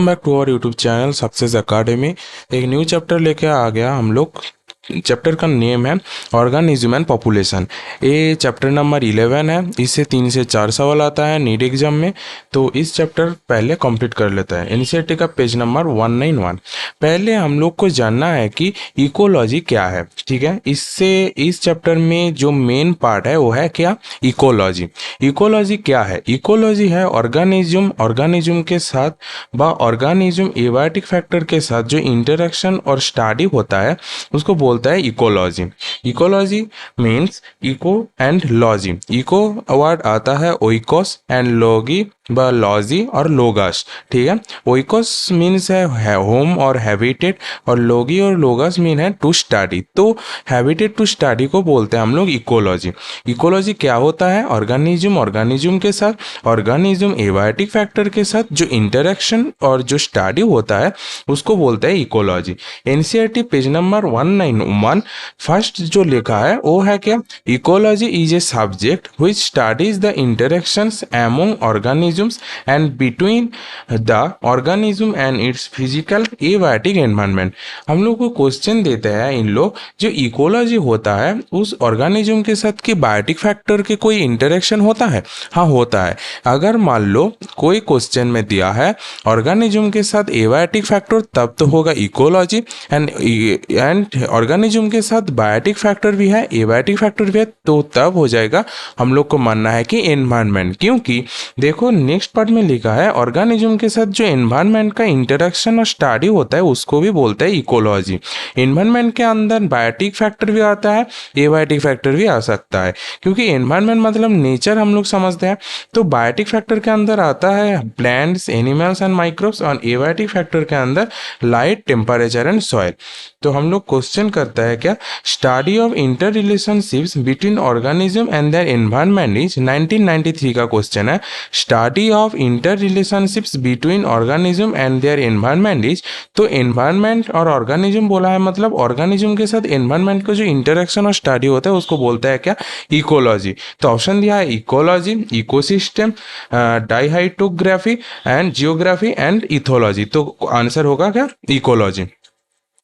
Back to our YouTube channel success academy. एक new chapter लेके आ गया हम लोग। चैप्टर का नेम है ऑर्गेनिज्म एंड पॉपुलेशन। ये चैप्टर नंबर 11 है। इससे 3 से 4 सवाल आता है नीट एग्जाम में, तो इस चैप्टर पहले कंप्लीट कर लेता है। एनसीईआरटी का पेज नंबर 191। पहले हम लोग को जानना है कि इकोलॉजी क्या है। ठीक है, इससे इस चैप्टर में जो मेन पार्ट है वो है क्या, इकोलॉजी। इकोलॉजी क्या है? इकोलॉजी है ऑर्गेनिज्म के साथ व ऑर्गेनिज्म एबायोटिक फैक्टर के साथ जो इंटरेक्शन और स्टडी होता है उसको बोलता है ecology. Ecology means eco and logy. Eco word आता है ओइकोस एंड लॉगी व लॉजी और लोगस। ठीक है, ओइकोस मीन्स है होम और हैबिटेट, और लोगी और लोगस मीन है टू स्टडी। तो हैबिटेट टू स्टडी को बोलते हैं हम लोग इकोलॉजी। इकोलॉजी क्या होता है? ऑर्गेनिज्म के साथ ऑर्गेनिज्म एबायोटिक फैक्टर के साथ जो इंटरेक्शन और जो स्टडी होता है उसको बोलते हैं ecology. NCERT page number 191 first जो लिखा है वो है क्या, ecology is a subject which studies the interactions among organisms and between the organism and it's physical abiotic environment. हम लोग को क्वेश्चन देते हैं इन लोग, जो इकोलॉजी होता है उस ऑर्गेनिज्म के साथ के बायोटिक फैक्टर के कोई इंटरेक्शन होता है? हाँ, होता है। अगर मान लो कोई क्वेश्चन में दिया है ऑर्गेनिज्म के साथ एबायोटिक फैक्टर, तब तो होगा इकोलॉजी। एंड ऑर्गेनिज्म के साथ बायोटिक फैक्टर भी है, एबायोटिक फैक्टर भी है, तो तब हो जाएगा हम लोग को मानना है कि एनवायरनमेंट। क्योंकि देखो नेक्स्ट पार्ट में लिखा है ऑर्गेनिज्म के साथ जो एनवायरनमेंट का इंटरेक्शन और स्टडी होता है उसको भी बोलते हैं इकोलॉजी। एनवायरनमेंट के अंदर बायोटिक फैक्टर भी आता है, एबायोटिक फैक्टर भी आ सकता है, क्योंकि एनवायरनमेंट मतलब नेचर हम लोग समझते हैं। तो बायोटिक फैक्टर के अंदर आता है प्लांट्स, एनिमल्स एंड माइक्रोब्स, और एबायोटिक फैक्टर के अंदर लाइट, टेम्परेचर एंड सॉइल। तो हम लोग क्वेश्चन करता है क्या, study of inter relationships between organism and their environment is 1993 का क्वेश्चन है। Study of inter relationships between organism and their environment is, तो एनवायरनमेंट और ऑर्गेनिज्म बोला है, मतलब ऑर्गेनिज्म के साथ एनवायरनमेंट का जो इंटरेक्शन और स्टडी होता है उसको बोलता है क्या, इकोलॉजी। तो ऑप्शन दिया है ecology, ecosystem, dihydrography and geography and ethology. तो आंसर होगा क्या, इकोलॉजी।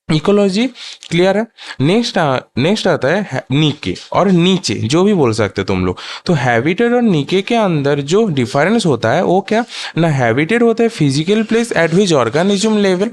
इकोलॉजी क्लियर है। नेक्स्ट आता है नीके और नीचे, जो भी बोल सकते तुम लोग। तो हैबिटेट और नीके के अंदर जो डिफरेंस होता है वो क्या ना, हैबिटेट होता है physical place at which organism level,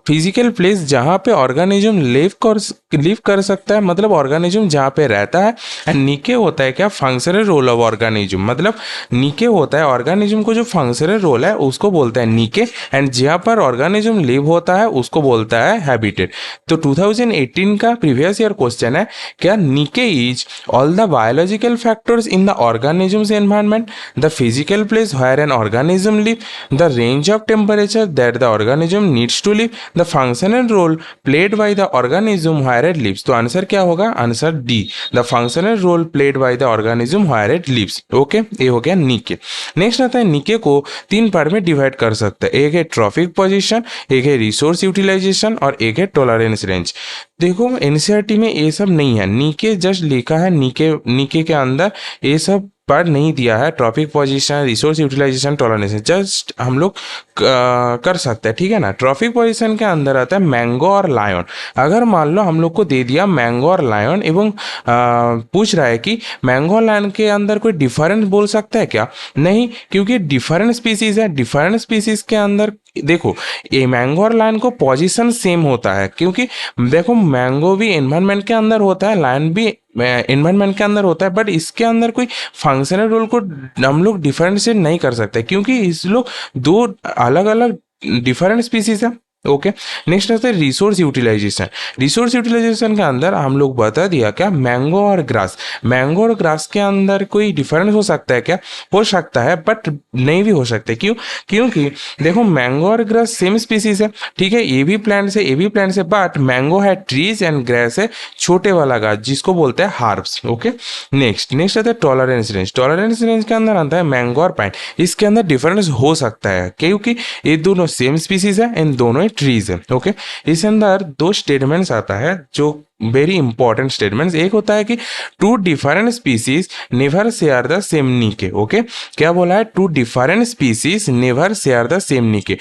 physical place जहाँ पे ऑर्गेनिज्म लिव कर सकता है, मतलब ऑर्गेनिज्म जहाँ पे रहता है। एंड नीके होता है क्या, फंक्शनल रोल ऑफ ऑर्गेनिज्म, मतलब नीके होता है ऑर्गेनिज्म को जो फंक्शनल रोल है उसको बोलता है नीके, एंड जहाँ पर ऑर्गेनिज्म लिव होता है उसको बोलता है हैबिटेट। तो 2018 का प्रीवियस ईयर क्वेश्चन है क्या, niche is all the biological factors in the organisms environment, the physical place where an organism live, the range of temperature that the organism needs to live, the functional role played by the organism where it lives. तो answer क्या होगा, answer D, the functional role played by the organism where it lives. Okay, ये हो गया नीके। Next आता है नीके को 3 पार्ट में डिवाइड कर सकते हैं। एक है ट्रॉफिक पोजीशन, एक है रिसोर्स यूटिलाइजेशन और एक है टॉलरेंस रेंज। देखो एनसीईआरटी में ये सब नहीं है, नीके जस्ट लिखा है, नीके के अंदर ये सब पर नहीं दिया है, trophic position, resource utilization, tolerance, just हम लोग कर सकते हैं। ठीक है ना। ट्रॉफिक पोजीशन के अंदर आता है मैंगो और लायन। अगर मान लो हम लोग को दे दिया मैंगो और लायन एवं पूछ रहा है कि मैंगो और लायन के अंदर कोई डिफरेंस बोल सकता है क्या, नहीं, क्योंकि डिफरेंट स्पीसीज है। डिफरेंट स्पीसीज के अंदर देखो ये मैंगो और लायन को पोजीशन सेम होता है, क्योंकि देखो मैंगो भी एनवायरनमेंट के अंदर होता है, लायन भी एनवायरनमेंट के अंदर होता है, बट इसके अंदर कोई फंक्शनल रोल को हम लोग डिफरेंशिएट नहीं कर सकते, क्योंकि इस लोग 2 अलग अलग डिफरेंट स्पीसीज है। ओके, नेक्स्ट आता है रिसोर्स यूटिलाइजेशन। रिसोर्स यूटिलाइजेशन के अंदर हम लोग बता दिया क्या, मैंगो और ग्रास, मैंगो और ग्रास के अंदर कोई डिफरेंस हो सकता है क्या, हो सकता है, बट नहीं भी हो सकते। क्यों, क्योंकि देखो मैंगो और ग्रास सेम स्पीसीज है। ठीक है, ये भी प्लांट्स है, ये भी प्लांट्स है, बट मैंगो है ट्रीज एंड ग्रास है छोटे वाला गाछ जिसको बोलते हैं हार्ब्स। ओके, नेक्स्ट आता है टॉलरेंस रेंज। टॉलरेंस रेंज के अंदर आता है मैंगो और पाइन। इसके अंदर डिफरेंस हो सकता है क्योंकि ये दोनों सेम स्पीसीज है, इन दोनों ही ट्रीज है। ओके, इसके अंदर दो स्टेटमेंट्स आता है जो वेरी इंपॉर्टेंट स्टेटमेंट्स। एक होता है कि two different species never share the same niche. Okay, क्या बोला है? Two different species never share the same niche.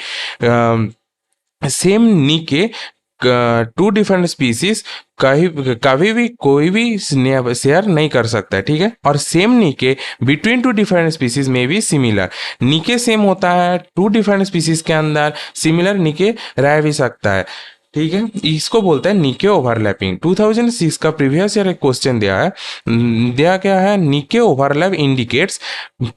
Same niche two different species कहीं कभी भी कोई भी शेयर नहीं कर सकता है, ठीक है। और सेम नीके बिटवीन टू डिफरेंट स्पीसीज में भी सिमिलर। नीके सेम होता है टू डिफरेंट स्पीसीज के अंदर, सिमिलर नीके रह भी सकता है, ठीक है। इसको बोलते हैं नीके ओवरलैपिंग। 2006 का प्रीवियस ईयर एक क्वेश्चन दिया है, दिया क्या है? Niche overlap indicates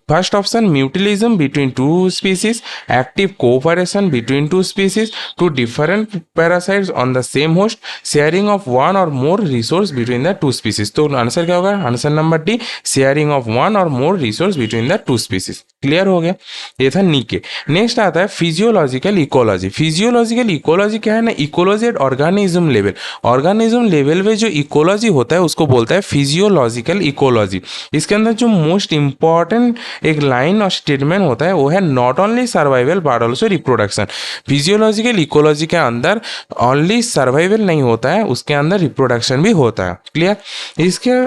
first option mutualism between two species, active cooperation between two species, two different parasites on the same host, sharing of one or more resource between the two species. तो answer क्या होगा? Answer number D, sharing of one or more resource between the two species. Clear हो गया? ये था नीके। Next आता है फिजियोलॉजिकल इकोलॉजी। फिजियोलॉजिकल इकोलॉजी क्या है ना? Ecology at organism level. Organism level पे जो इकोलॉजी होता है उसको बोलता है फिजियोलॉजिकल इकोलॉजी। इसके अंदर जो मोस्ट इंपॉर्टेंट एक लाइन और स्टेटमेंट होता है वो है not only survival but also reproduction. Physiological ecology के अंदर ओनली सर्वाइवल नहीं होता है, उसके अंदर रिप्रोडक्शन भी होता है। क्लियर? इसके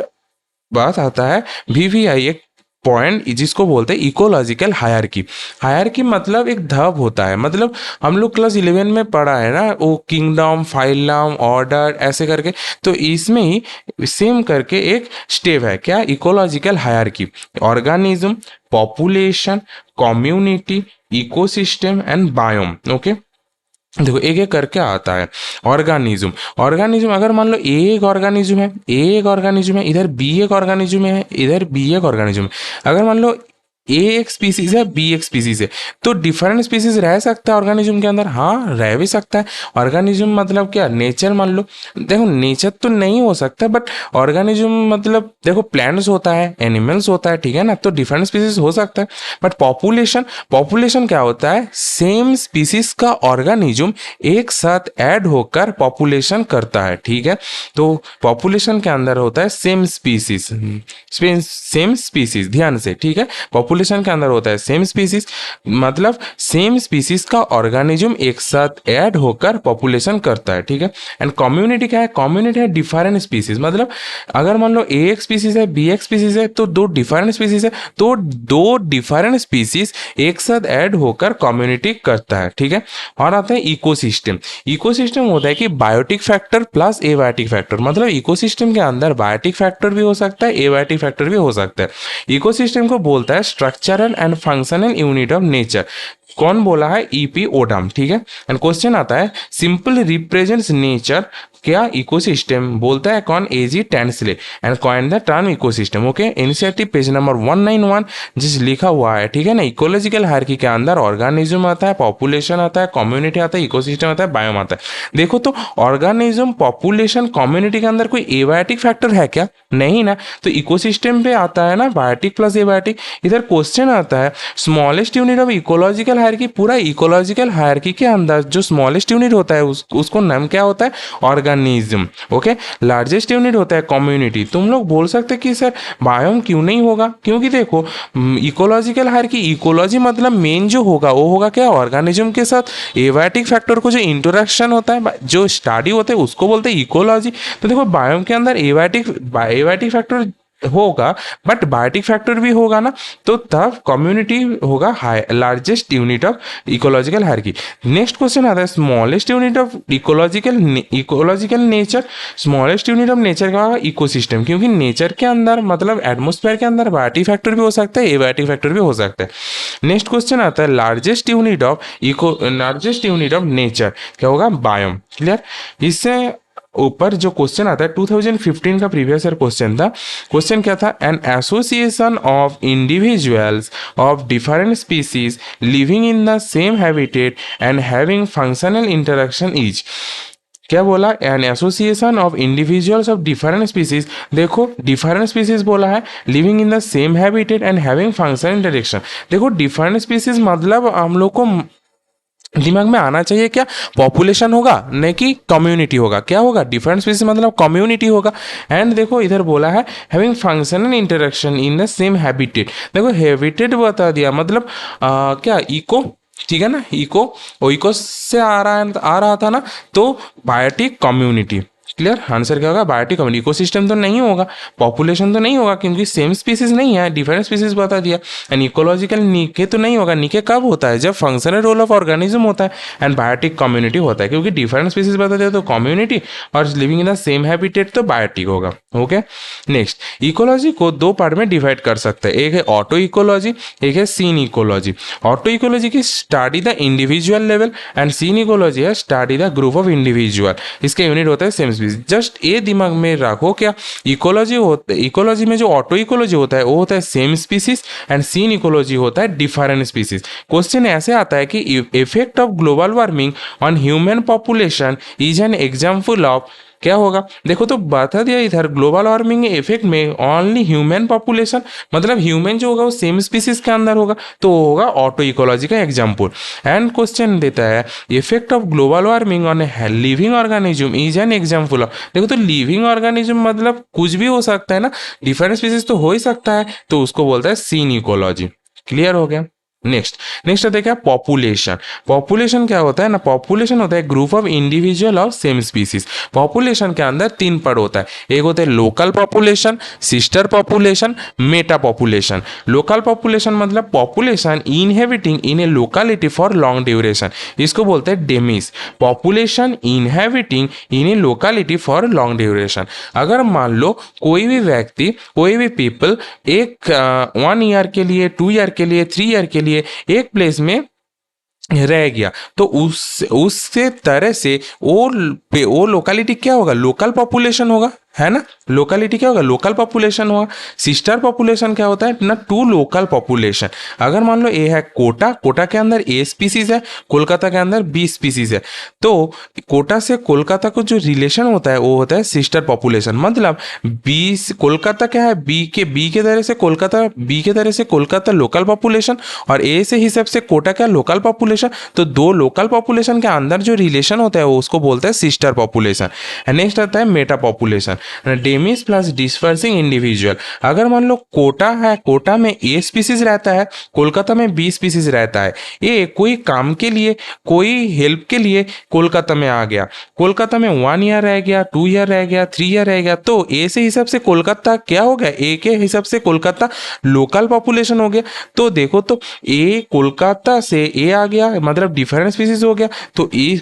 बाद आता है VVI, एक पॉइंट जिसको बोलते हैं इकोलॉजिकल हायरार्की। हायरार्की मतलब एक धाप होता है, मतलब हम लोग क्लास 11 में पढ़ा है ना, वो किंगडम, फाइलम, ऑर्डर ऐसे करके। तो इसमें ही सेम करके एक स्टेप है, क्या? Ecological hierarchy. Organism, population, community, ecosystem and biome. Okay, देखो एक एक करके आता है। ऑर्गेनिज्म, ऑर्गेनिज्म अगर मान लो एक ऑर्गेनिज्म है, एक ऑर्गेनिज्म है, इधर बी एक ऑर्गेनिज्म है, इधर बी एक ऑर्गेनिज्म है। अगर मान लो ए एक स्पीसीज है, बी एक स्पीसीज है, तो डिफरेंट स्पीसीज रह सकता है ऑर्गेनिज्म के अंदर। हाँ, रह भी सकता है। ऑर्गेनिज्म मतलब क्या? नेचर मान लो। देखो नेचर तो नहीं हो सकता, बट ऑर्गेनिज्म मतलब देखो प्लांट्स होता है, एनिमल्स होता है, ठीक है ना, तो डिफरेंट स्पीसीज हो सकता है। बट पॉपुलेशन, पॉपुलेशन क्या होता है? सेम स्पीसीज का ऑर्गेनिज्म एक साथ ऐड होकर पॉपुलेशन करता है, ठीक है। तो पॉपुलेशन के अंदर होता है सेम स्पीसीज, सेम स्पीसीज, ध्यान से, ठीक है। पॉपुलेशन के अंदर होता है सेम स्पीसीज, मतलब सेम स्पीसीज का ऑर्गेनिज्म एक साथ ऐड होकर पॉपुलेशन करता है, ठीक है। एंड कम्युनिटी क्या है? कम्युनिटी है डिफरेंट स्पीसीज, मतलब अगर मान लो ए एक स्पीसीज है, बी एक स्पीसीज है, तो दो डिफरेंट स्पीसीज है, तो दो डिफरेंट स्पीसीज एक साथ ऐड होकर कम्युनिटी करता है, ठीक है। और आता है इकोसिस्टम। इकोसिस्टम होता है कि biotic factor plus abiotic factor, मतलब इकोसिस्टम के अंदर बायोटिक फैक्टर भी हो सकता है, एबायोटिक फैक्टर भी हो सकता है। इकोसिस्टम को बोलता है structural and functional unit of nature. कौन बोला है? ईपी ओडम, ठीक है। एंड क्वेश्चन आता है सिंपल रिप्रेजेंट्स नेचर, क्या इकोसिस्टम बोलता है कौन? A G Tansley and coin the term ecosystem. Okay, initiative page number 191 जिस लिखा हुआ है, ठीक है ना। इकोलॉजिकल हायरार्की के अंदर ऑर्गेनिज्म आता है, पॉपुलेशन आता है, कम्युनिटी आता है, इकोसिस्टम आता है, बायोम आता है। देखो तो ऑर्गेनिज्म, पॉपुलेशन, कम्युनिटी के अंदर कोई एबायोटिक फैक्टर है क्या? नहीं ना। तो इकोसिस्टम पे आता है ना बायोटिक प्लस एबायोटिक। इधर क्वेश्चन आता है smallest unit of ecological hierarchy. पूरा इकोलॉजिकल हायरार्की के अंदर जो स्मॉलेस्ट यूनिट होता है उसको नाम क्या होता है? ऑर्गेनिज्म। ओके, लार्जेस्ट यूनिट होता है कम्युनिटी। तुम लोग बोल सकते कि सर बायोम क्यों नहीं होगा? क्योंकि देखो इकोलॉजिकल हायरार्की, इकोलॉजी मतलब मेन जो होगा वो होगा क्या? ऑर्गेनिज्म के साथ एबायोटिक फैक्टर को जो इंटरेक्शन होता है, जो स्टडी होता है, उसको बोलते हैं इकोलॉजी। तो देखो बायोम के अंदर एबायोटिक फैक्टर होगा, बट बायोटिक फैक्टर भी होगा ना, तो तब कम्युनिटी होगा largest unit of ecological hierarchy. Next question आता है smallest unit of ecological nature. Smallest unit of nature का होगा इकोसिस्टम, क्योंकि नेचर के अंदर मतलब एटमोस्फेयर के अंदर बायोटिक फैक्टर भी हो सकता है, एबायोटिक फैक्टर भी हो सकता है। नेक्स्ट क्वेश्चन आता है लार्जेस्ट यूनिट ऑफ नेचर क्या होगा? बायोम। क्लियर? इससे ऊपर जो क्वेश्चन आता है 2015 का प्रीवियस ईयर क्वेश्चन था। क्वेश्चन क्या था? An association of individuals of different species living in the same habitat and having functional interaction is. क्या बोला? An association of individuals of different species. देखो डिफरेंट स्पीसीज बोला है, living in the same habitat and having functional interaction. देखो different species मतलब हम लोग को दिमाग में आना चाहिए क्या? पॉपुलेशन होगा, नहीं कि कम्युनिटी होगा। क्या होगा? डिफरेंट स्पीसीज मतलब कम्युनिटी होगा। एंड देखो इधर बोला है having functional interaction in the same habitat. देखो हैबिटेट बता दिया मतलब क्या? ठीक है ना, इको से आ रहा था ना, तो बायोटिक कम्युनिटी। क्लियर, आंसर क्या होगा, बायोटिक कम्युनिटी। इकोसिस्टम तो नहीं होगा, पॉपुलेशन तो नहीं होगा, क्योंकि सेम स्पीसीज नहीं है, डिफरेंट स्पीसीज बता दिया। एंड इकोलॉजिकल निके तो नहीं होगा, निके कब होता है, जब फंक्शनल रोल ऑफ ऑर्गेनिज्म होता है। एंड बायोटिक कम्युनिटी होता है, क्योंकि डिफरेंट स्पीसीज बता दिया तो कम्युनिटी, और living in the same habitat तो बायोटिक होगा। ओके, नेक्स्ट, इकोलॉजी को दो पार्ट में डिवाइड कर सकते हैं, एक है ऑटो इकोलॉजी, एक है सीन इकोलॉजी। ऑटो इकोलॉजी की study the individual level, and synecology है study the group of individual. इसका यूनिट होता है सेम स्पीसीज। जस्ट ये दिमाग में रखो, क्या इकोलॉजी में जो ऑटो इकोलॉजी होता है वो होता है same species, and synecology होता है डिफरेंट स्पीसीज। क्वेश्चन ऐसे आता है कि effect of global warming on human population is an example of, क्या होगा, देखो तो बता दिया इधर, ग्लोबल वार्मिंग इफेक्ट में ओनली ह्यूमन पॉपुलेशन, मतलब ह्यूमन जो होगा वो सेम स्पीसीज के अंदर होगा, तो होगा ऑटो इकोलॉजी का एग्जाम्पल। एंड क्वेश्चन देता है effect of global warming on living organism is an example of, देखो तो लिविंग ऑर्गेनिज्म मतलब कुछ भी हो सकता है ना, डिफरेंट स्पीसीज तो हो ही सकता है, तो उसको बोलता है सीन इकोलॉजी। क्लियर हो गया। नेक्स्ट देखा पॉपुलेशन। पॉपुलेशन क्या होता है ना, पॉपुलेशन होता है group of individual of same species. Population के अंदर तीन पद होता है, एक होता है local population, sister population, meta population. Local population मतलब population inhabiting in a locality for long duration, इसको बोलते हैं demes. Population inhabiting in a locality for long duration, अगर मान लो कोई भी व्यक्ति, कोई भी पीपल एक 1 ईयर के लिए, 2 ईयर के लिए, 3 ईयर के लिए एक प्लेस में रह गया, तो उससे तरह से वो लोकेलिटी क्या होगा, लोकल पॉपुलेशन होगा, है ना। लोकेलिटी क्या होगा, लोकल पॉपुलेशन होगा। सिस्टर पॉपुलेशन क्या होता है ना, टू लोकल पॉपुलेशन। अगर मान लो ए है कोटा, कोटा के अंदर ए स्पीसीज है, कोलकाता के अंदर बी स्पीसीज है, तो कोटा से कोलकाता को जो रिलेशन होता है वो होता है सिस्टर पॉपुलेशन। मतलब बी, कोलकाता क्या है, बी के तरह से कोलकाता, बी के तरह से कोलकाता लोकल पॉपुलेशन, और ए से हिसाब से कोटा क्या लोकल पॉपुलेशन, तो दो लोकल पॉपुलेशन के अंदर जो रिलेशन होता है वो उसको बोलते हैं सिस्टर पॉपुलेशन। नेक्स्ट आता है Meta population, demise plus dispersing individual. अगर मान लो कोटा है, कोटा में ए स्पीसीज रहता है, कोलकाता में बी स्पीसीज रहता है, ए कोई काम के लिए, कोई हेल्प के लिए कोलकाता में आ गया, कोलकाता में 1 ईयर रह गया, 2 ईयर रह गया, 3 ईयर रह गया, तो ए से हिसाब से कोलकाता क्या हो गया, ए के हिसाब से कोलकाता लोकल पॉपुलेशन हो गया। तो देखो तो ए कोलकाता से ए आ गया, मतलब डिफरेंट स्पीसीज हो गया, तो ए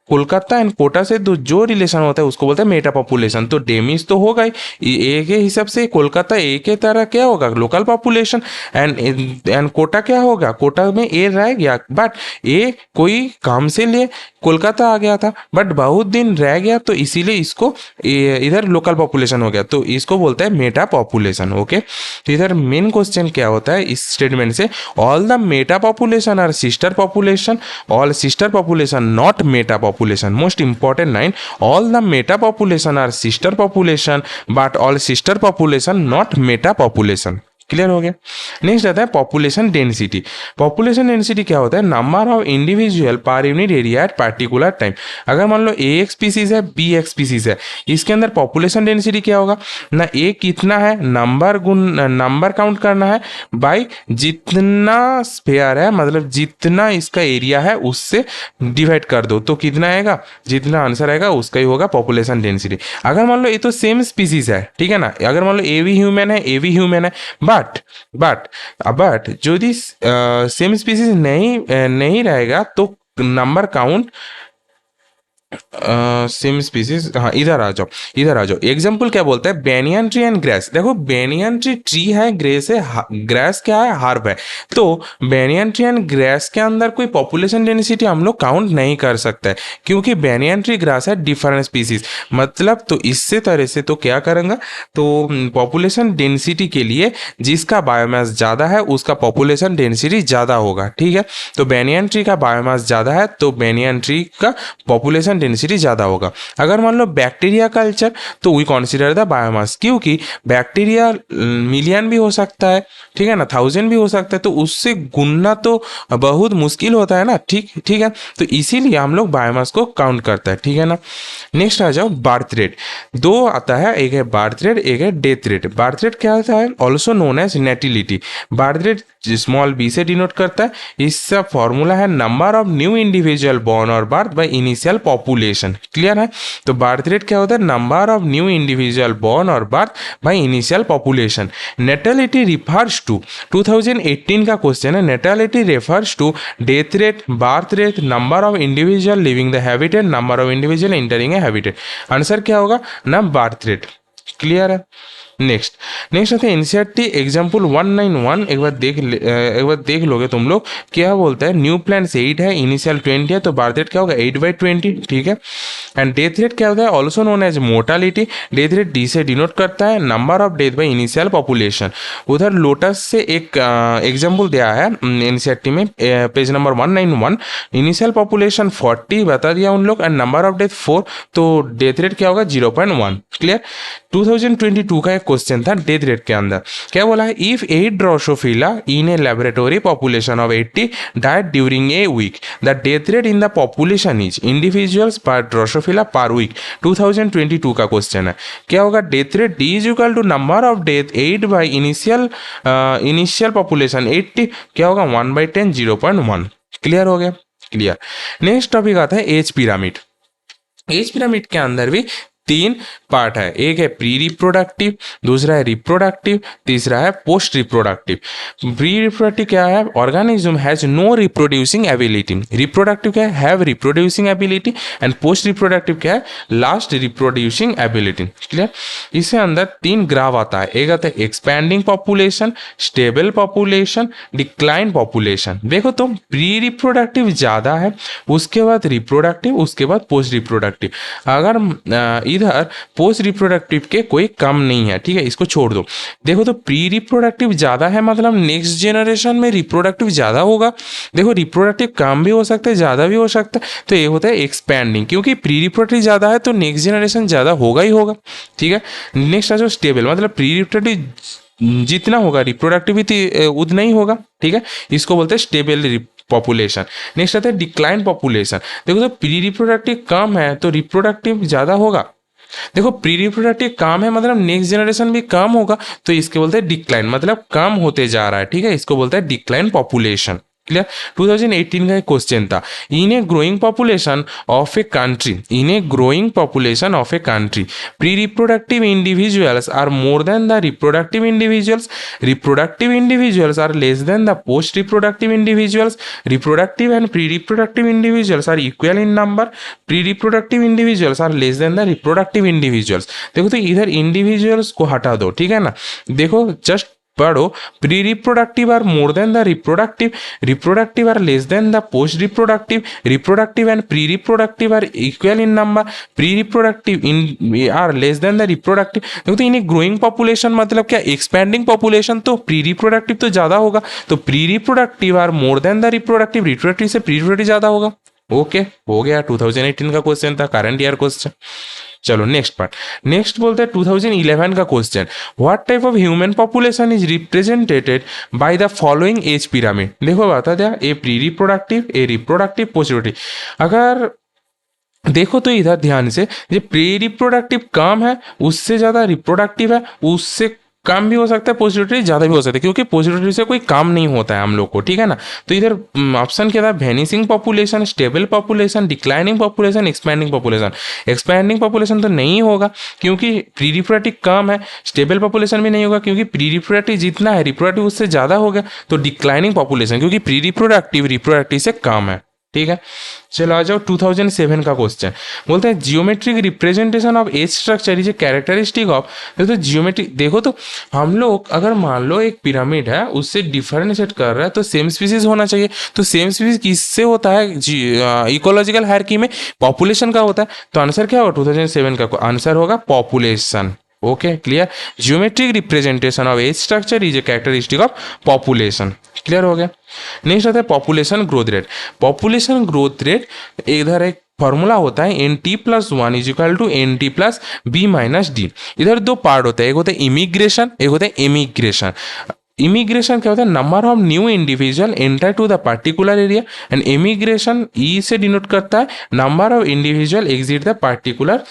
कोलकाता एंड कोटा से जो रिलेशन होता है उसको बोलते हैं मेटा पॉपुलेशन। तो डेमिस तो होगा ही, ए के हिसाब से कोलकाता ए के तरह क्या होगा, लोकल पॉपुलेशन। एंड कोटा क्या होगा, कोटा में ए रह गया, बट ए कोई काम से लिए कोलकाता आ गया था, बट बहुत दिन रह गया, तो इसीलिए इसको इधर लोकल पॉपुलेशन हो गया, तो इसको बोलते हैं मेटा पॉपुलेशन। ओके, तो इधर मेन क्वेश्चन क्या होता है इस स्टेटमेंट से, all the meta population are sister population, all sister population not meta population. Most important line, all the meta population are sister population but all sister population not meta population. Clear हो गया। Next आता है population density. Population density क्या होता है, number of individual per unit area at particular time. अगर मान लो ए एक स्पीसीज है, बी एक स्पीसीज है, इसके अंदर पॉपुलेशन डेंसिटी क्या होगा ना, ए कितना है, नंबर काउंट करना है बाई जितना स्पेयर है, मतलब जितना इसका एरिया है उससे डिवाइड कर दो, तो कितना आएगा, जितना आंसर आएगा उसका ही होगा पॉपुलेशन डेंसिटी। अगर मान लो ये तो सेम स्पीसीज है, ठीक है ना, अगर मान लो ए भी ह्यूमन है, ए भी ह्यूमन है, बट यदि सेम स्पीसीज नहीं रहेगा तो नंबर काउंट सेम स्पीसीज, हाँ इधर आ जाओ। एग्जाम्पल क्या बोलता है, बेनियन ट्री एंड ग्रेस। देखो बेनियन ट्री है, ग्रेस क्या है, हर्ब है, तो बेनियन ट्री एंड ग्रेस के अंदर कोई पॉपुलेशन डेंसिटी हम लोग काउंट नहीं कर सकते हैं, क्योंकि बेनियन ट्री ग्रास है डिफरेंट स्पीसीज, मतलब तो इससे तरह से तो क्या करेंगे, तो पॉपुलेशन डेंसिटी के लिए जिसका बायोमास ज़्यादा है उसका पॉपुलेशन डेंसिटी ज़्यादा होगा, ठीक है। तो बेनियन ट्री का बायोमास ज़्यादा है तो बेनियन ट्री का पॉपुलेशन डेंसिटी ज़्यादा होगा। अगर मान लो बैक्टीरिया कल्चर, तो वी कंसिडर द बायोमास, क्योंकि बैक्टीरिया मिलियन भी हो सकता है, ठीक है ना, 1000 भी हो सकता है, तो उससे गुनना तो बहुत मुश्किल होता है ना। ठीक ठीक है, तो इसीलिए हम लोग बायोमास को काउंट करते हैं, ठीक है ना। नेक्स्ट आ जाओ बर्थ रेट। दो आता है, एक है बर्थ रेट, एक है डेथ रेट। बर्थ रेट क्या होता है, also known as natality. Birth rate small B से डिनोट करता है। इसका फॉर्मूला है number of new individual born और birth by initial population. Clear है, तो बर्थ रेट क्या होता है, number of new individual born और birth by initial population. Natality refers to 2018 का क्वेश्चन है, natality refers to death rate, birth rate, number of individual living the habitat, number of individual entering A habitat. Answer क्या होगा ना, birth rate. Clear है। Next आते हैं NCERT example 191। एक बार देख लोगे तुम लोग, क्या बोलता है, न्यू प्लान्स 8 है, इनिशियल 20 है, तो बर्थ रेट क्या होगा 8/20, ठीक है। एंड डेथ रेट क्या होता है, also known as mortality. Death rate D से डिनोट करता है number of death by initial population. उधर लोटस से एक एग्जाम्पल दिया है एनसीईआरटी में, पेज नंबर 191। इनिशियल पॉपुलेशन 40 बता दिया उन लोग, एंड नंबर ऑफ डेथ 4, तो डेथ रेट क्या होगा 0.1। क्लियर। 2022 का एक क्वेश्चन था डेथ रेट के अंदर, क्या बोला है, if 8 drosophila in a laboratory population of 80 died during a week, the death rate in the population is individuals per drosophila per week. 2022 का क्वेश्चन है, क्या होगा, death rate D is equal to number of death 8 by initial population 80, क्या होगा 1/10, 0.1। Clear हो गया, clear. Next topic आता है एज पिरामिड। एज पिरामिड के अंदर भी 3 पार्ट है, एक है प्री रिप्रोडक्टिव, दूसरा है रिप्रोडक्टिव, तीसरा है पोस्ट रिप्रोडक्टिव। प्री रिप्रोडक्टिव क्या है, organism has no reproducing ability. Reproductive क्या है, have reproducing ability. And post reproductive क्या है, लास्ट रिप्रोड्यूसिंग एबिलिटी। क्लियर। इसके अंदर 3 ग्राफ आता है, एक आता है expanding population, stable population, decline population. देखो तो प्री रिप्रोडक्टिव ज्यादा है, उसके बाद रिप्रोडक्टिव, उसके बाद पोस्ट रिप्रोडक्टिव। अगर इधर पोस्ट रिप्रोडक्टिव के कोई कम नहीं है, ठीक है, इसको छोड़ दो। देखो तो प्री रिप्रोडक्टिव ज्यादा है, मतलब नेक्स्ट जनरेशन में रिप्रोडक्टिव ज्यादा होगा। देखो रिप्रोडक्टिव कम भी हो सकता है, ज्यादा भी हो सकता है, तो ये होता है एक्सपैंडिंग, क्योंकि प्री रिप्रोडक्टिव ज्यादा है तो नेक्स्ट जनरेशन ज्यादा होगा ही होगा, ठीक है। नेक्स्ट आ जाओ स्टेबल, मतलब प्री रिप्रोडक्टिव जितना होगा रिप्रोडक्टिविटी उतना ही होगा, ठीक है, इसको बोलते हैं स्टेबल पॉपुलेशन। नेक्स्ट आता है डिक्लाइन पॉपुलेशन। देखो तो प्री रिप्रोडक्टिव कम है तो रिप्रोडक्टिव ज्यादा होगा। देखो प्री रिप्रोडक्टिव कम है मतलब नेक्स्ट जनरेशन भी कम होगा, तो इसके बोलते हैं डिक्लाइन, मतलब कम होते जा रहा है, ठीक है, इसको बोलते हैं डिक्लाइन पॉपुलेशन। क्लियर। 2018 का एक क्वेश्चन था, in a growing population of a country, in a growing population of a country pre reproductive individuals are more than the reproductive individuals, reproductive individuals are less than the post reproductive individuals, reproductive and pre reproductive individuals are equal in number, pre reproductive individuals are less than the reproductive individuals. देखो तो इधर individuals को हटा दो, ठीक है ना। देखो जस्ट पढ़ो, pre reproductive are more than the reproductive, reproductive are less than the post reproductive, reproductive and pre reproductive are equal in number, pre reproductive in are less than the reproductive. देखो तो in growing population मतलब क्या, expanding population, तो pre reproductive तो ज्यादा होगा, तो pre reproductive are more than the reproductive, reproductive से प्री रिप्रोडक्टिव ज्यादा होगा। ओके हो गया, 2018 का क्वेश्चन था, करंट ईयर क्वेश्चन। चलो नेक्स्ट पार्ट। नेक्स्ट बोलते हैं 2011 का question, what type of human population is represented by the following age pyramid. देखो बता दिया, ए प्री रिप्रोडक्टिव, ए रिप्रोडक्टिव, पोस्ट रिप्रोडक्टिव। अगर देखो तो इधर ध्यान से, जो प्री रिप्रोडक्टिव कम है उससे ज्यादा रिप्रोडक्टिव है, उससे कम भी हो सकता है, पॉजिटिव ज्यादा भी हो सकता है, क्योंकि पॉजिटिव से कोई काम नहीं होता है हम लोग को, ठीक है ना। तो इधर ऑप्शन क्या था, vanishing population, stable population, declining population, expanding population. Expanding population तो नहीं होगा क्योंकि प्री रिप्रोडक्टिव कम है, स्टेबल पॉपुलेशन भी नहीं होगा क्योंकि प्री रिप्रोडक्टिव जितना है रिप्रोडक्टिव उससे ज्यादा हो गया, तो डिक्लाइनिंग पॉपुलेशन क्योंकि प्री रिप्रोडक्टिव से कम है, ठीक है। चलो आ जाओ 2007 का क्वेश्चन, बोलते हैं geometric representation of age structure is a characteristic of. तो जियोमेट्रिक देखो तो हम लोग अगर मान लो एक पिरामिड है उससे डिफरेंशिएट कर रहा है तो सेम स्पीसीज होना चाहिए, तो सेम स्पीसीज किससे होता है, इकोलॉजिकल हायरार्की में पॉपुलेशन का होता है, तो आंसर क्या होगा 2007 का आंसर होगा population. Okay clear. Geometric representation of age structure is a characteristic of population. Clear हो गया। नेक्स्ट आता है population growth rate. Population growth rate इधर एक फॉर्मूला होता है N T plus one is equal to N T plus B minus D. इधर दो पार्ट होते हैं, एक होता है इमिग्रेशन, एक होता है इमिग्रेशन। इमिग्रेशन क्या होता है, number of new individual enter to the particular area, and immigration E से डिनोट करता है number of individual exit the particular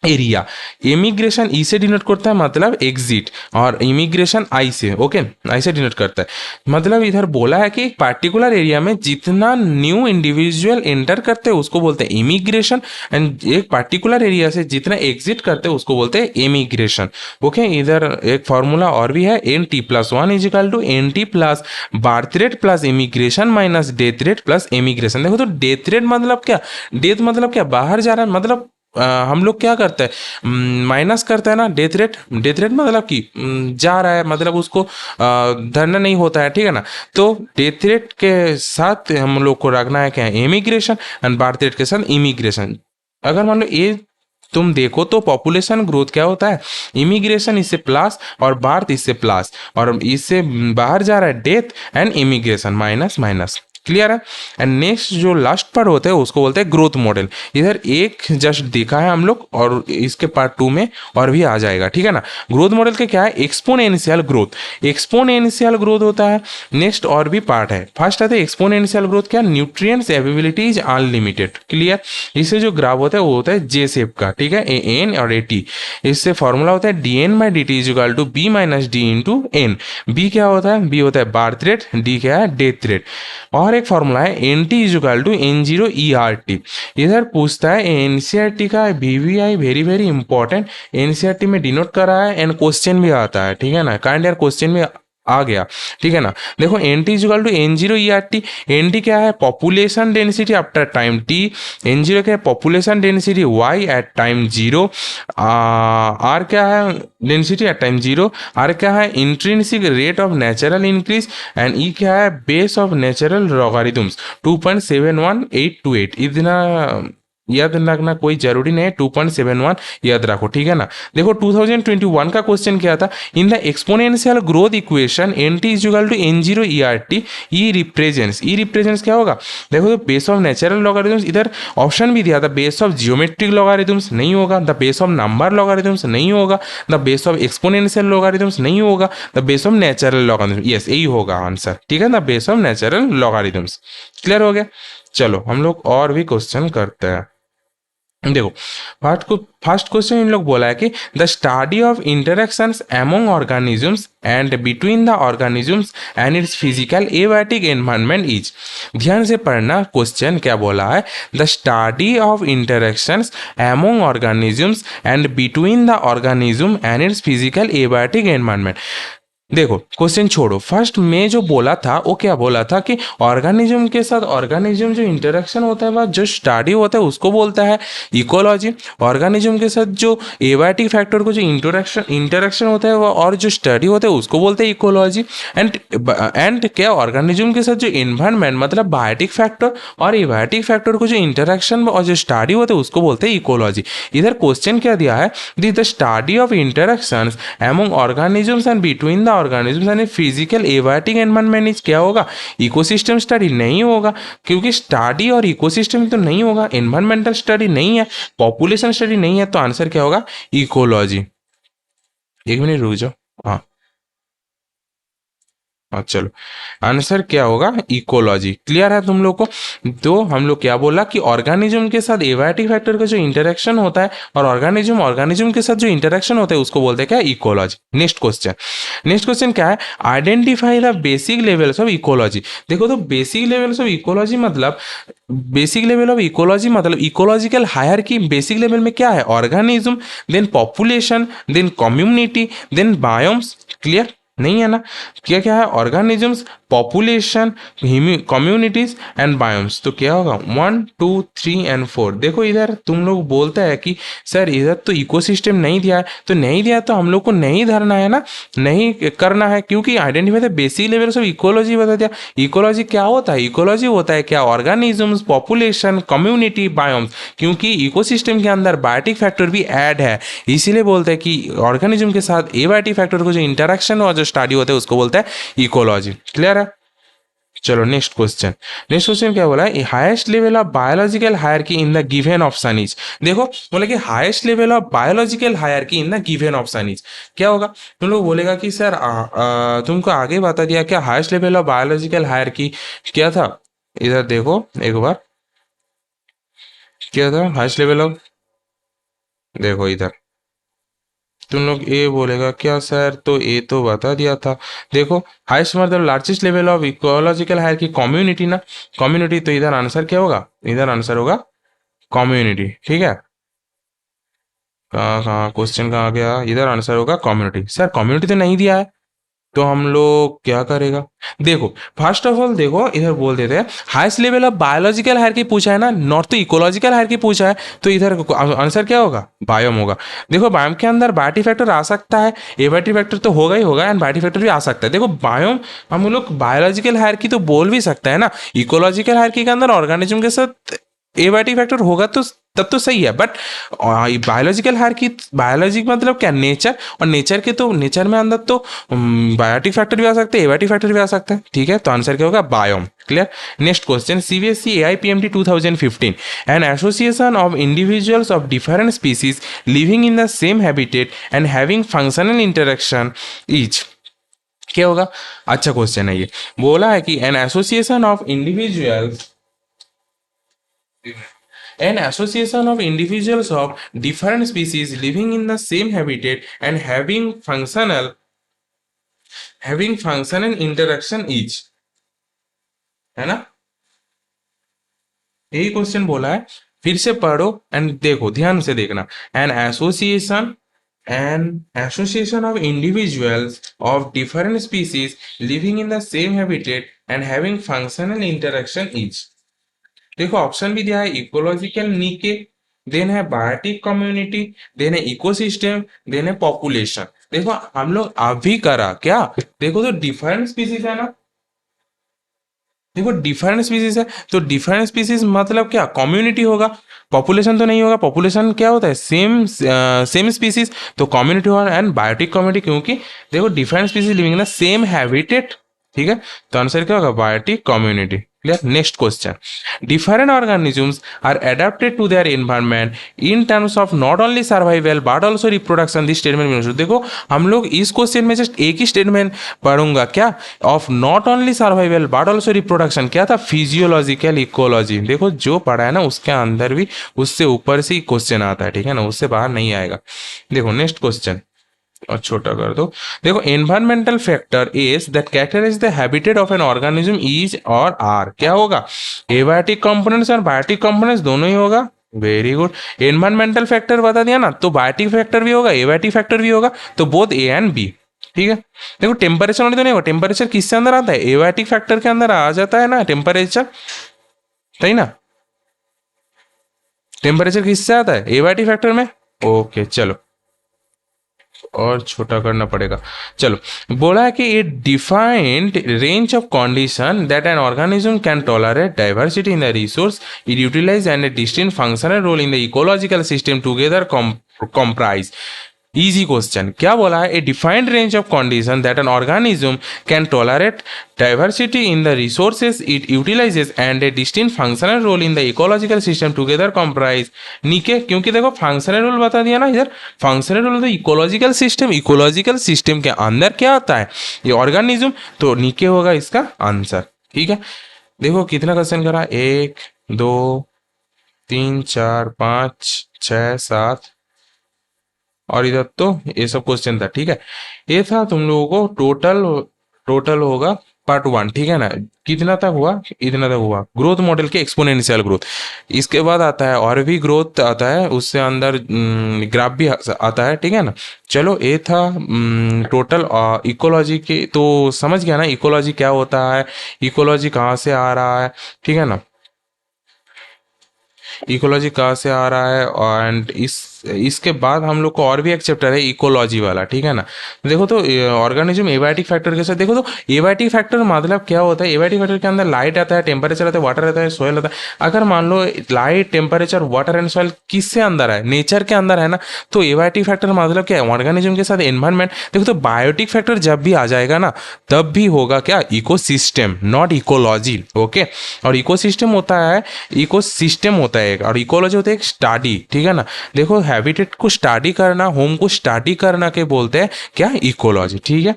area. Immigration E से डिनोट करता है मतलब एग्जिट, और इमिग्रेशन आई से, ओके, आई से डिनोट करता है। मतलब इधर बोला है कि एक पार्टिकुलर एरिया में जितना न्यू इंडिविजुअल एंटर करते हैं उसको बोलते हैं इमिग्रेशन, एंड एक पार्टिकुलर एरिया से जितना एग्जिट करते हैं उसको बोलते हैं इमिग्रेशन। ओके, इधर एक फॉर्मूला और भी है, N T plus one is equal to N T plus birth rate plus immigration minus death rate plus immigration. देखो तो डेथ रेट मतलब क्या, डेथ मतलब क्या, बाहर जा रहा है, मतलब हम लोग क्या करते हैं, माइनस करते हैं ना डेथ रेट। डेथ रेट मतलब कि जा रहा है, मतलब उसको धरना नहीं होता है, ठीक है ना। तो डेथ रेट के साथ हम लोग को रखना है क्या, इमिग्रेशन, एंड बर्थ रेट के साथ इमिग्रेशन। अगर मान लो ये तुम देखो तो पॉपुलेशन ग्रोथ क्या होता है, इमिग्रेशन इससे प्लस और बर्थ इससे प्लस, और इससे बाहर जा रहा है death, and immigration minus minus. Clear है। एंड नेक्स्ट जो लास्ट पार्ट होता है उसको बोलते हैं ग्रोथ मॉडल। इधर एक जस्ट देखा है हम लोग, और इसके पार्ट 2 में और भी आ जाएगा, ठीक है ना। ग्रोथ मॉडल के क्या है, एक्सपोनेंशियल ग्रोथ, एक्सपोनेंशियल ग्रोथ होता है। नेक्स्ट और भी पार्ट है, फर्स्ट आता है एक्सपोनेंशियल ग्रोथ, क्या, nutrients availability is unlimited. Clear. इससे जो ग्राफ होता है वो होता है जे शेप का, ठीक है, ए एन और ए टी। इससे फॉर्मूला होता है D N by D T is equal to B minus D into N. B क्या होता है, बी होता है बर्थ रेट, डी क्या है, डेथ रेट। और एक फॉर्मूला है N T is equal to N zero E R T. इधर पूछता है एनसीईआरटी का VVI, very very important, NCERT में डिनोट करा है, एंड क्वेश्चन भी आता है, ठीक है ना, काइंड यार क्वेश्चन भी आ गया, ठीक है ना। देखो N T equal to N zero E R T. N T क्या है, population density after time T. N zero क्या है, population density Y at time zero. R क्या है, density at time zero. R क्या है, intrinsic rate of natural increase, and E क्या है, बेस ऑफ नेचुरल लॉगरिथम्स 2.71828। इतना याद रखना कोई जरूरी नहीं है, 2.71 याद रखो, ठीक है ना। देखो 2021 का क्वेश्चन क्या था, in the exponential growth equation N T is equal to N zero E R T, E represents क्या होगा, देखो तो बेस ऑफ नेचुरल लॉगरिथम्स, इधर ऑप्शन भी दिया था, बेस ऑफ जियोमेट्रिक लॉगरिथम्स नहीं होगा, the base of number logarithms नहीं होगा, the base of exponential logarithms नहीं होगा, the base of natural logarithms, yes यही होगा आंसर, ठीक है, the base of natural logarithms. Clear हो गया। चलो हम लोग और भी क्वेश्चन करते हैं। देखो फर्स्ट क्वेश्चन इन लोग बोला है कि the study of interactions among organisms and between the organisms and it's physical abiotic environment is. ध्यान से पढ़ना, क्वेश्चन क्या बोला है, the study of interactions among organisms and between the organism and it's physical abiotic environment. देखो question छोड़ो, first में जो बोला था वो क्या बोला था कि ऑर्गेनिज्म के साथ ऑर्गेनिज्म जो इंटरेक्शन होता है, वह जो स्टडी होता है उसको बोलता है इकोलॉजी। ऑर्गेनिज्म के साथ जो एबायोटिक फैक्टर को जो इंटरेक्शन होता है और जो स्टडी होता है उसको बोलते हैं इकोलॉजी। एंड क्या, ऑर्गेनिज्म के साथ जो इन्वायरमेंट मतलब बायोटिक फैक्टर और एबायोटिक फैक्टर को जो इंटरेक्शन और जो स्टडी होता है उसको बोलते हैं इकोलॉजी। इधर क्वेश्चन क्या दिया है, the study of interactions among organisms and between the organisms यानी फिजिकल एबायोटिक एनवायरनमेंट इज क्या होगा, इकोसिस्टम स्टडी नहीं होगा, क्योंकि स्टडी और इकोसिस्टम तो नहीं होगा, एनवायरमेंटल स्टडी नहीं है, पॉपुलेशन स्टडी नहीं है, तो आंसर क्या होगा, इकोलॉजी। एक मिनट रुक जाओ, हाँ चलो आंसर क्या होगा, इकोलॉजी। क्लियर है तुम लोग को। तो हम लोग क्या बोला कि ऑर्गेनिज्म के साथ एबायोटिक फैक्टर का जो इंटरेक्शन होता है और ऑर्गेनिज्म के साथ जो इंटरेक्शन होता है उसको बोलते हैं क्या, इकोलॉजी। नेक्स्ट क्वेश्चन क्या है, identify the basic levels of ecology. देखो तो बेसिक लेवल्स ऑफ इकोलॉजी मतलब इकोलॉजिकल हायरार्की। बेसिक लेवल में क्या है, organism, then population, then community, then biomes. Clear नहीं है ना, क्या क्या है, organisms, population, communities and biomes. तो क्या होगा 1 2 3 एंड 4। देखो इधर तुम लोग बोलते हैं कि सर इधर तो इकोसिस्टम नहीं दिया है, तो नहीं दिया तो हम लोग को नहीं धरना है ना, नहीं करना है, क्योंकि identify the basic levels of ecology बता दिया। इकोलॉजी क्या होता है, इकोलॉजी होता है क्या, ऑर्गेनिजम्स, पॉपुलेशन, कम्युनिटी, बायोम्स। क्योंकि इकोसिस्टम के अंदर बायोटिक फैक्टर भी ऐड है, इसीलिए बोलते हैं कि ऑर्गेनिज्म के साथ एबायोटिक फैक्टर को जो इंटरेक्शन और जो स्टडी होता है उसको बोलते हैं इकोलॉजी। क्लियर है। चलो नेक्स्ट क्वेश्चन क्या बोला है, highest level of biological hierarchy in the given option is. देखो बोले कि highest level of biological hierarchy in the given option is, क्या होगा। तुम लोग बोलेगा कि सर तुमको आगे बता दिया क्या highest level of biological hierarchy क्या था। इधर देखो एक बार, क्या था हाईएस्ट लेवल ऑफ, देखो इधर तुम लोग ये बोलेगा क्या सर, तो ये तो बता दिया था। देखो हाईएस्ट मतलब largest level of ecological hierarchy community ना, कम्युनिटी, तो इधर आंसर क्या होगा, इधर आंसर होगा कम्युनिटी। ठीक है, कहाँ कहाँ क्वेश्चन कहाँ गया, इधर आंसर होगा कम्युनिटी। सर कम्युनिटी तो नहीं दिया है, तो हम लोग क्या करेगा। देखो फर्स्ट ऑफ ऑल देखो इधर बोल देते हैं highest level of biological hierarchy पूछा है ना, नॉट तो इकोलॉजिकल हायरार्की पूछा है, तो इधर आंसर क्या होगा, बायोम होगा। देखो बायोम के अंदर बायोटी फैक्टर आ सकता है, एबायोटी फैक्टर तो होगा ही होगा, एंड बायोटी फैक्टर भी आ सकता है। देखो बायोम हम लोग बायोलॉजिकल हायरार्की तो बोल भी सकता है ना, इकोलॉजिकल हायरार्की के अंदर ऑर्गेनिज्म के साथ एबायोटी फैक्टर होगा तो तब तो सही है, बट बायोलॉजिकल हायरार्की, बायोलॉजी मतलब क्या, नेचर, और नेचर के तो नेचर में अंदर तो बायोटिक फैक्टर भी आ सकते हैं, एबायोटिक फैक्टर भी आ सकता है। ठीक है, तो आंसर क्या होगा, biome. Clear. Next question, CBSE AIPMT 2015, an association of individuals of different species living in the same habitat and having functional interaction is, क्या होगा। अच्छा क्वेश्चन है ये, बोला है कि an association of individuals, an association of individuals of different species living in the same habitat and having functional interaction each, है ना, यही क्वेश्चन बोला है। फिर से पढ़ो एंड देखो, ध्यान से देखना। An association of individuals of different species living in the same habitat and having functional interaction etch. देखो ऑप्शन भी दिया है, इकोलॉजिकल नीके, देन है बायोटिक कम्युनिटी, देन है इकोसिस्टम, देन है पॉपुलेशन। देखो हम लोग अभी करा क्या, देखो तो डिफरेंट स्पीसीज है ना, देखो डिफरेंट स्पीसीज है, तो डिफरेंट स्पीसीज मतलब क्या, कम्युनिटी होगा, पॉपुलेशन तो नहीं होगा। पॉपुलेशन क्या होता है, सेम स्पीसीज, तो कम्युनिटी होगा। एंड बायोटिक कम्युनिटी, क्योंकि देखो different species living in the same habitat. ठीक है, तो आंसर क्या होगा, biotic community. Clear. Next question, different organisms are adapted to their environment in terms of not only survival but also reproduction, this statement में देखो हम लोग इस क्वेश्चन में जस्ट एक ही स्टेटमेंट पढ़ूंगा, क्या, of not only survival but also reproduction, क्या था, फिजियोलॉजिकल इकोलॉजी। देखो जो पढ़ा है ना उसके अंदर भी उससे ऊपर से ही क्वेश्चन आता है, ठीक है ना, उससे बाहर नहीं आएगा। देखो नेक्स्ट क्वेश्चन, और छोटा कर दो। देखो environmental factor is that characterize the habitat of an organism is और आर, क्या होगा, एबायोटिक कंपोनेंट्स और बायोटिक कंपोनेंट्स दोनों ही होगा। वेरी गुड, एनवायरमेंटल फैक्टर बता दिया ना, तो बायोटिक फैक्टर भी होगा, एबायोटिक फैक्टर भी होगा, तो बोथ ए एंड बी। ठीक है, देखो टेम्परेचर तो नहीं होगा, टेम्परेचर किससे अंदर आता है, एबायोटिक फैक्टर के अंदर आ जाता है ना टेम्परेचर, सही ना, टेम्परेचर किससे आता है, एबायोटिक फैक्टर में। ओके चलो, और छोटा करना पड़ेगा। चलो बोला है कि ये defined range of condition that an organism can tolerate diversity in the resource it utilize and a distinct functional role in the ecological system together comprise। Easy question, क्या बोला है, a defined range of condition that an organism can tolerate diversity in the resources it utilizes and a distinct functional role in the ecological system together comprise. Niche, क्योंकि देखो functional role बता दिया ना इधर, functional role तो ecological system के अंदर क्या आता है, ये ऑर्गेनिज्म, तो नीके होगा इसका आंसर। ठीक है, देखो कितना क्वेश्चन करा, 1 2 3 4 5 6 7, और इधर तो ये सब क्वेश्चन था। ठीक है, ये था तुम लोगों को टोटल होगा पार्ट 1। ठीक है ना, कितना तक हुआ, इतना तक हुआ, ग्रोथ मॉडल के एक्सपोनेंशियल ग्रोथ। इसके बाद आता है और भी ग्रोथ आता है, उससे अंदर ग्राफ भी आता है। ठीक है ना, चलो ये था टोटल इकोलॉजी के, तो समझ गया ना इकोलॉजी क्या होता है, इकोलॉजी कहाँ से आ रहा है। ठीक है ना, इकोलॉजी कहाँ से आ रहा है, एंड इस इसके बाद हम लोग को और भी एक चैप्टर है इकोलॉजी वाला, ठीक है ना। देखो तो ऑर्गेनिज्म एबायोटिक फैक्टर के साथ, देखो तो एबायोटिक फैक्टर मतलब क्या होता है। एबायोटिक फैक्टर के अंदर लाइट आता है, टेम्परेचर आता है, वाटर आता है, सॉइल आता है। अगर मान लो light, temperature, water and soil किससे अंदर है, नेचर के अंदर है ना, तो एबायोटिक फैक्टर मतलब क्या है, ऑर्गेनिज्म के साथ एनवायरमेंट। देखो तो बायोटिक फैक्टर जब भी आ जाएगा ना, तब भी होगा क्या, इकोसिस्टम, नॉट इकोलॉजी। ओके, और इकोसिस्टम होता है, इकोसिस्टम होता है एक, और इकोलॉजी होता है एक स्टडी, ठीक है ना। देखो हैबिटेट को स्टडी करना, होम को स्टडी करना के बोलते हैं क्या, इकोलॉजी, ठीक है।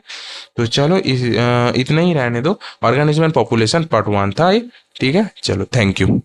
तो चलो इतना ही रहने दो। ऑर्गेनिज्म एंड पॉपुलेशन पार्ट 1 था ये, ठीक है। चलो थैंक यू।